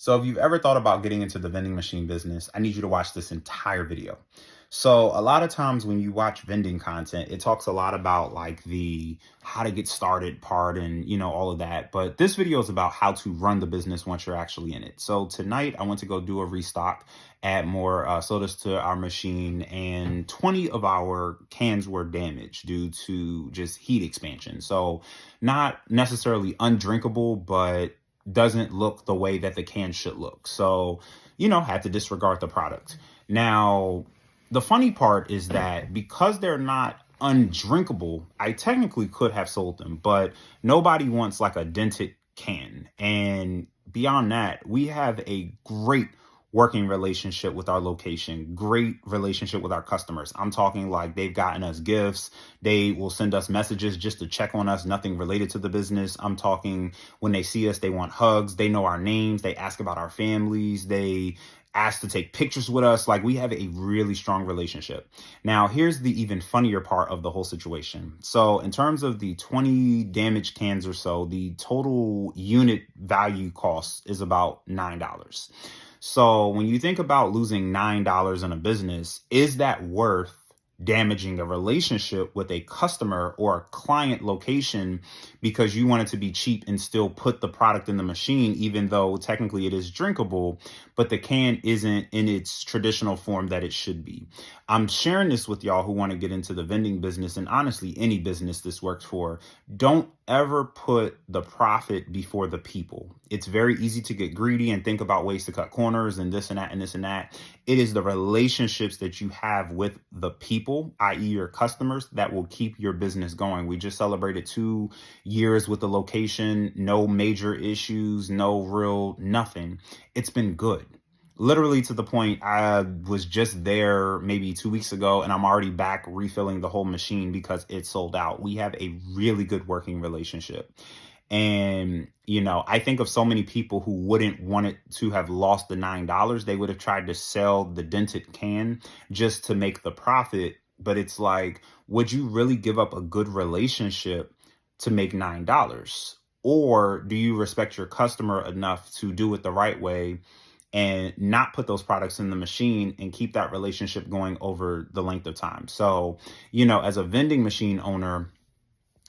So if you've ever thought about getting into the vending machine business, I need you to watch this entire video. So a lot of times when you watch vending content, it talks a lot about like the how to get started part and all of that. But this video is about how to run the business once you're actually in it. So tonight I went to go do a restock, add more sodas to our machine, and 20 of our cans were damaged due to just heat expansion. So not necessarily undrinkable, but doesn't look the way that the can should look. So, had to disregard the product. Now, the funny part is that because they're not undrinkable, I technically could have sold them, but nobody wants like a dented can. And beyond that, we have a great working relationship with our location, great relationship with our customers. I'm talking like they've gotten us gifts. They will send us messages just to check on us, nothing related to the business. I'm talking when they see us, they want hugs. They know our names. They ask about our families. They ask to take pictures with us. Like we have a really strong relationship. Now, here's the even funnier part of the whole situation. So in terms of the 20 damaged cans or so, the total unit value cost is about $9. So when you think about losing $9 in a business, is that worth damaging a relationship with a customer or a client location because you want it to be cheap and still put the product in the machine, even though technically it is drinkable, but the can isn't in its traditional form that it should be? I'm sharing this with y'all who want to get into the vending business, and honestly, any business this works for. Don't ever put the profit before the people. It's very easy to get greedy and think about ways to cut corners and this and that and this and that. It is the relationships that you have with the people, i.e. your customers, that will keep your business going. We just celebrated 2 years with the location, no major issues, no real nothing. It's been good. Literally to the point I was just there maybe 2 weeks ago and I'm already back refilling the whole machine because it's sold out. We have a really good working relationship. And, I think of so many people who wouldn't want it to have lost the $9. They would have tried to sell the dented can just to make the profit. But it's like, would you really give up a good relationship to make $9? Or do you respect your customer enough to do it the right way and not put those products in the machine and keep that relationship going over the length of time? So, as a vending machine owner,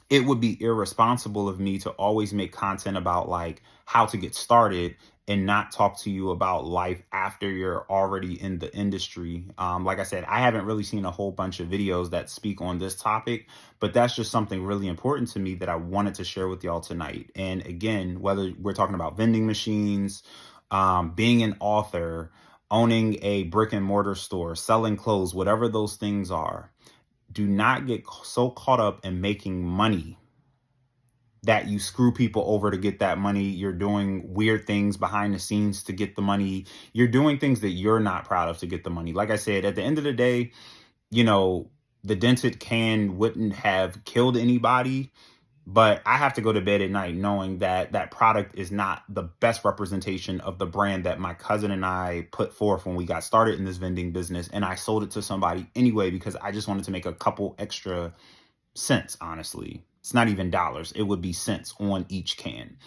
it would be irresponsible of me to always make content about like how to get started and not talk to you about life after you're already in the industry. Like I said, I haven't really seen a whole bunch of videos that speak on this topic, but that's just something really important to me that I wanted to share with y'all tonight. And again, whether we're talking about vending machines, being an author, owning a brick and mortar store, selling clothes, whatever those things are, do not get so caught up in making money that you screw people over to get that money. You're doing weird things behind the scenes to get the money. You're doing things that you're not proud of to get the money. Like I said, at the end of the day, the dented can wouldn't have killed anybody, but I have to go to bed at night knowing that that product is not the best representation of the brand that my cousin and I put forth when we got started in this vending business. And I sold it to somebody anyway because I just wanted to make a couple extra cents, honestly. It's not even dollars. It would be cents on each can.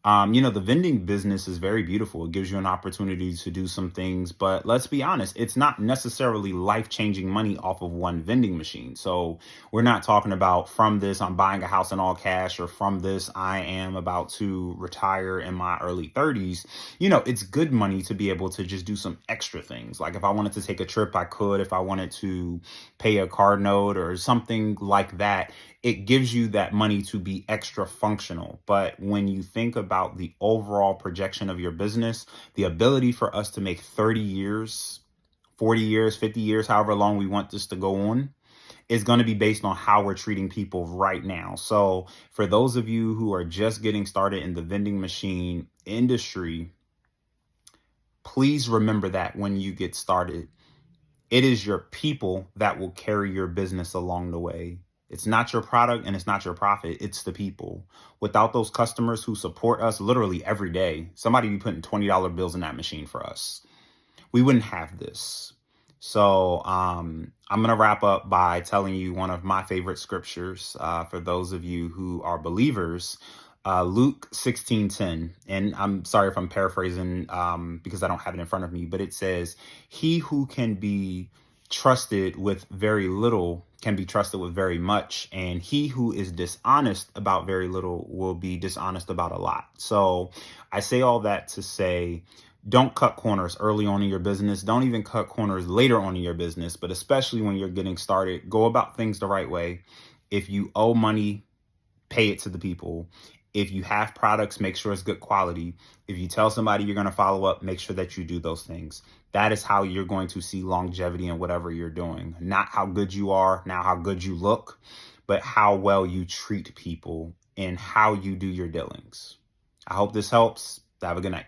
The vending business is very beautiful. It gives you an opportunity to do some things, but let's be honest, it's not necessarily life-changing money off of one vending machine. So we're not talking about from this, I'm buying a house in all cash, or from this, I am about to retire in my early 30s. It's good money to be able to just do some extra things. Like if I wanted to take a trip, I could. If I wanted to pay a car note or something like that, it gives you that money to be extra functional. But when you think about the overall projection of your business, the ability for us to make 30 years, 40 years, 50 years, however long we want this to go on, is going to be based on how we're treating people right now. So for those of you who are just getting started in the vending machine industry, please remember that when you get started, it is your people that will carry your business along the way. It's not your product and it's not your profit. It's the people. Without those customers who support us literally every day, somebody be putting $20 bills in that machine for us, we wouldn't have this. So I'm going to wrap up by telling you one of my favorite scriptures for those of you who are believers. Luke 16:10, and I'm sorry if I'm paraphrasing because I don't have it in front of me, but it says, "He who can be trusted with very little can be trusted with very much, and he who is dishonest about very little will be dishonest about a lot." So I say all that to say, don't cut corners early on in your business. Don't even cut corners later on in your business, but especially when you're getting started, go about things the right way. If you owe money, pay it to the people. If you have products, make sure it's good quality. If you tell somebody you're going to follow up, make sure that you do those things. That is how you're going to see longevity in whatever you're doing. Not how good you are, now how good you look, but how well you treat people and how you do your dealings. I hope this helps. Have a good night.